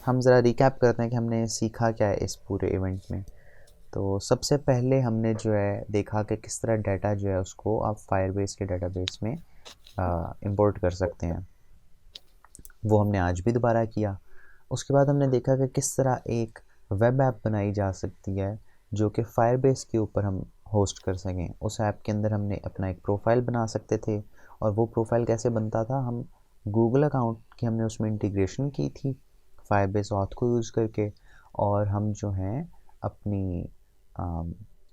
हम ज़रा रिकैप करते हैं कि हमने सीखा क्या है इस पूरे इवेंट में। तो सबसे पहले हमने जो है देखा कि किस तरह डाटा जो है उसको आप फायरबेस के डाटाबेस में इंपोर्ट कर सकते हैं। वो हमने आज भी दोबारा किया। उसके बाद हमने देखा कि किस तरह एक वेब ऐप बनाई जा सकती है जो कि फायरबेस के ऊपर हम होस्ट कर सकें। उस ऐप के अंदर हमने अपना एक प्रोफाइल बना सकते थे, और वो प्रोफाइल कैसे बनता था, हम गूगल अकाउंट की हमने उसमें इंटीग्रेशन की थी फायरबेस ऑथ को यूज़ करके, और हम जो हैं अपनी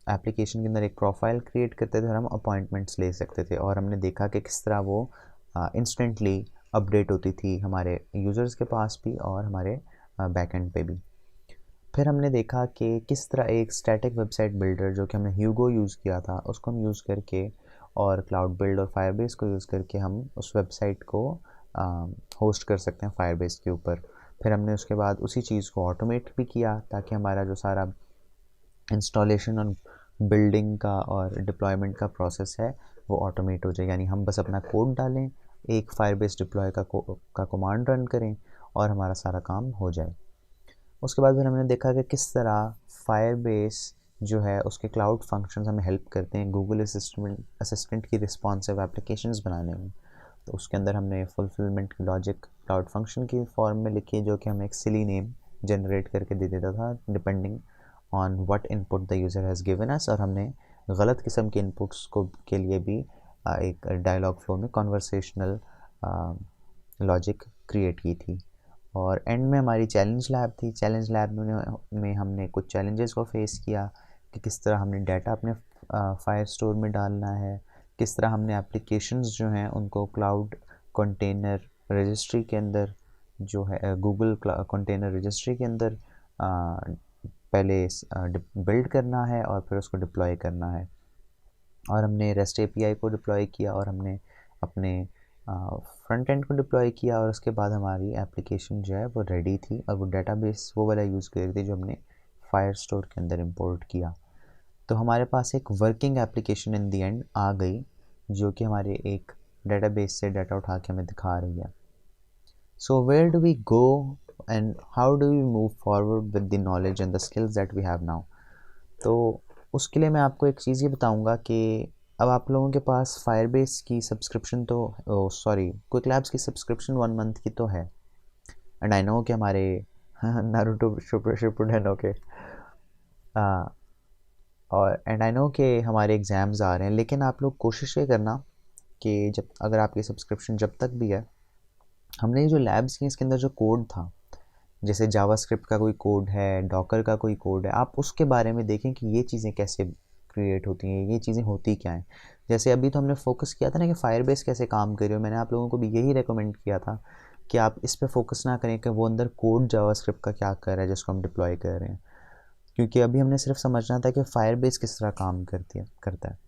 एप्लीकेशन के अंदर एक प्रोफाइल क्रिएट करते थे और हम अपॉइंटमेंट्स ले सकते थे। और हमने देखा कि किस तरह वो इंस्टेंटली अपडेट होती थी हमारे यूज़र्स के पास भी और हमारे बैकएंड पे भी। फिर हमने देखा कि किस तरह एक स्टैटिक वेबसाइट बिल्डर जो कि हमने ह्यूगो यूज़ किया था उसको हम यूज़ करके, और क्लाउड बिल्ड और फायरबेस को यूज़ करके हम उस वेबसाइट को होस्ट कर सकते हैं फायरबेस के ऊपर। फिर हमने उसके बाद उसी चीज़ को ऑटोमेट भी किया ताकि हमारा जो सारा इंस्टॉलेशन और बिल्डिंग का और डिप्लॉयमेंट का प्रोसेस है वो ऑटोमेट हो जाए। यानी हम बस अपना कोड डालें, एक फायरबेस डिप्लॉय का कमांड रन करें और हमारा सारा काम हो जाए। उसके बाद फिर हमने देखा कि किस तरह फायरबेस जो है उसके क्लाउड फंक्शंस हमें हेल्प करते हैं गूगल असिस्टेंट की रिस्पॉन्सिव एप्लीकेशंस बनाने में। तो उसके अंदर हमने फुलफिलमेंट लॉजिक क्लाउड फंक्शन की फॉर्म में लिखी जो कि हमें एक सिली नेम जनरेट करके दे देता था depending on what input the user has given us. और हमने गलत किस्म के इनपुट्स को के लिए भी एक डायलॉग फ्लो में कॉन्वर्सेशनल लॉजिक क्रिएट की थी। और एंड में हमारी चैलेंज लैब थी। चैलेंज लैब में हमने कुछ चैलेंजेस को फेस किया कि किस तरह हमने डाटा अपने फायर स्टोर में डालना है, किस तरह हमने एप्लीकेशंस जो हैं उनको क्लाउड कंटेनर रजिस्ट्री के अंदर जो है गूगल कंटेनर रजिस्ट्री के अंदर पहले बिल्ड करना है और फिर उसको डिप्लॉय करना है। और हमने रेस्ट एपीआई को डिप्लॉय किया और हमने अपने फ्रंट एंड को डिप्लॉय किया, और उसके बाद हमारी एप्लीकेशन जो है वो रेडी थी और वो डेटाबेस वो वाला यूज़ कर रही थी जो हमने फायर स्टोर के अंदर इंपोर्ट किया। तो हमारे पास एक working application in the end आ गई जो कि हमारे एक डेटाबेस से डाटा उठा के हमें दिखा रही है। So where do we go and how do we move forward with the knowledge and the skills that we have now. तो उसके लिए मैं आपको एक चीज़ ये बताऊंगा कि अब आप लोगों के पास फायरबेस की सब्सक्रिप्शन तो सॉरी क्विक लैब्स की सब्सक्रिप्शन 1 मंथ की तो है। एंड आई नो कि हमारे नारुतो शिपुडेन ओके और एंड आई नो कि हमारे एग्ज़ाम्स आ रहे हैं, लेकिन आप लोग कोशिश ये करना कि जब अगर आपकी सब्सक्रिप्शन जब तक भी है, हमने ये जो लैब्स की इसके अंदर जो कोड था, जैसे जावास्क्रिप्ट का कोई कोड है, डॉकर का कोई कोड है, आप उसके बारे में देखें कि ये चीज़ें कैसे क्रिएट होती हैं, ये चीज़ें होती क्या हैं। जैसे अभी तो हमने फोकस किया था ना कि फायरबेस कैसे काम कर रही हो, मैंने आप लोगों को भी यही रेकमेंड किया था कि आप इस पे फोकस ना करें कि वो अंदर कोड जावास्क्रिप्ट का क्या कर रहा है जिसको हम डिप्लॉय कर रहे हैं, क्योंकि अभी हमने सिर्फ समझना था कि फायरबेस किस तरह काम करता है।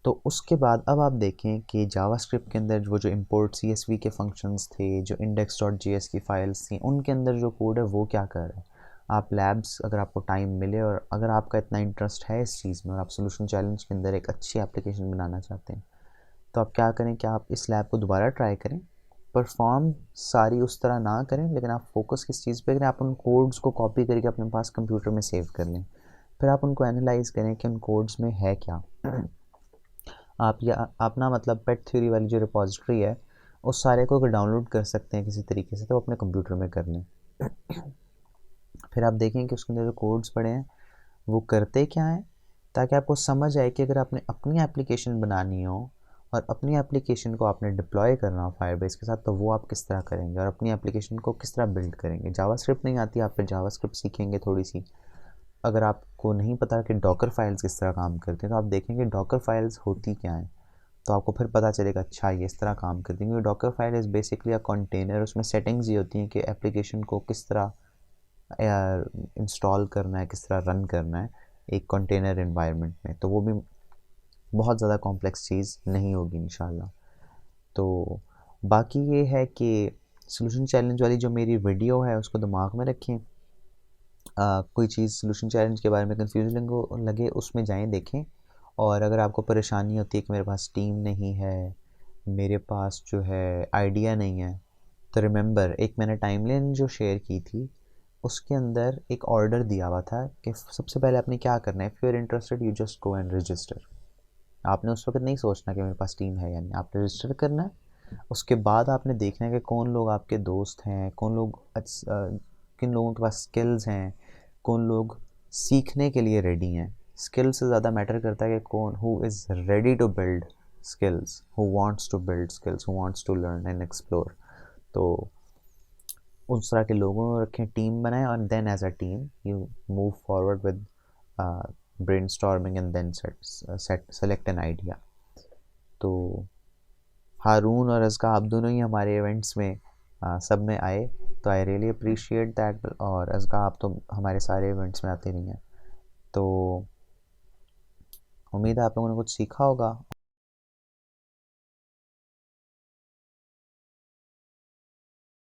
तो उसके बाद अब आप देखें कि जावास्क्रिप्ट के अंदर वो जो इंपोर्ट सीएसवी के फंक्शंस थे, जो index.js की फाइल्स थी, उनके अंदर जो कोड है वो क्या कर रहा है। आप लैब्स अगर आपको टाइम मिले और अगर आपका इतना इंटरेस्ट है इस चीज़ में और आप सोल्यूशन चैलेंज के अंदर एक अच्छी एप्लीकेशन बनाना चाहते हैं, तो आप क्या करें कि आप इस लैब को दोबारा ट्राई करें। परफॉर्म सारी उस तरह ना करें, लेकिन आप फोकस किस चीज़ पे करें, आप उन कोड्स को कॉपी करके अपने पास कंप्यूटर में सेव कर लें। फिर आप उनको एनालाइज करें कि उन कोड्स में है क्या। आप ना मतलब पेट थ्योरी वाली जो रिपॉजिटरी है उस सारे को अगर डाउनलोड कर सकते हैं किसी तरीके से तो अपने कंप्यूटर में कर लें। फिर आप देखें कि उसके अंदर जो कोड्स पड़े हैं वो करते क्या हैं, ताकि आपको समझ आए कि अगर आपने अपनी एप्लीकेशन बनानी हो और अपनी एप्लीकेशन को आपने डिप्लॉय करना हो फायरबेस के साथ, तो वो आप किस तरह करेंगे और अपनी एप्लीकेशन को किस तरह बिल्ड करेंगे। जावास्क्रिप्ट नहीं आती, आप फिर जावास्क्रिप्ट सीखेंगे थोड़ी सी। अगर आपको नहीं पता कि डॉकर फाइल्स किस तरह काम करती हैं, तो आप देखेंगे डॉकर फाइल्स होती क्या हैं, तो आपको फिर पता चलेगा अच्छा ये इस तरह काम करती है। क्योंकि Docker file is basically a container, उसमें सेटिंग्स ये होती हैं कि एप्लीकेशन को किस तरह इंस्टॉल करना है, किस तरह रन करना है एक कंटेनर एनवायरनमेंट में। तो वो भी बहुत ज़्यादा कॉम्प्लेक्स चीज़ नहीं होगी इंशाल्लाह। तो बाकी ये है कि सोल्यूशन चैलेंज वाली जो मेरी वीडियो है उसको दिमाग में रखें। कोई चीज़ सोल्यूशन चैलेंज के बारे में कन्फ्यूजन को लगे उसमें जाएं देखें। और अगर आपको परेशानी होती है कि मेरे पास टीम नहीं है, मेरे पास जो है आइडिया नहीं है, तो रिमेंबर एक मैंने टाइमलाइन जो शेयर की थी उसके अंदर एक ऑर्डर दिया हुआ था कि सबसे पहले आपने क्या करना है, if you are interested you just go and register. आपने उस वक्त नहीं सोचना कि मेरे पास टीम है या नहीं, आपने रजिस्टर करना है। उसके बाद आपने देखना है कि कौन लोग आपके दोस्त हैं, कौन लोग किन लोगों के पास स्किल्स हैं, कौन लोग सीखने के लिए रेडी हैं। स्किल से ज़्यादा मैटर करता है कि कौन who is ready to build skills, who wants to build skills, who wants to learn and explore. तो उस तरह के लोगों को रखें, टीम बनाएं और then as a team you move forward with brainstorming and then select an idea. तो हारून और अज़का आप दोनों ही हमारे इवेंट्स में सब में आए, तो आई रियली अप्रिशिएट दैट। और अज़का आप तो हमारे सारे इवेंट्स में आते नहीं हैं, तो उम्मीद है आप लोगों ने कुछ सीखा होगा।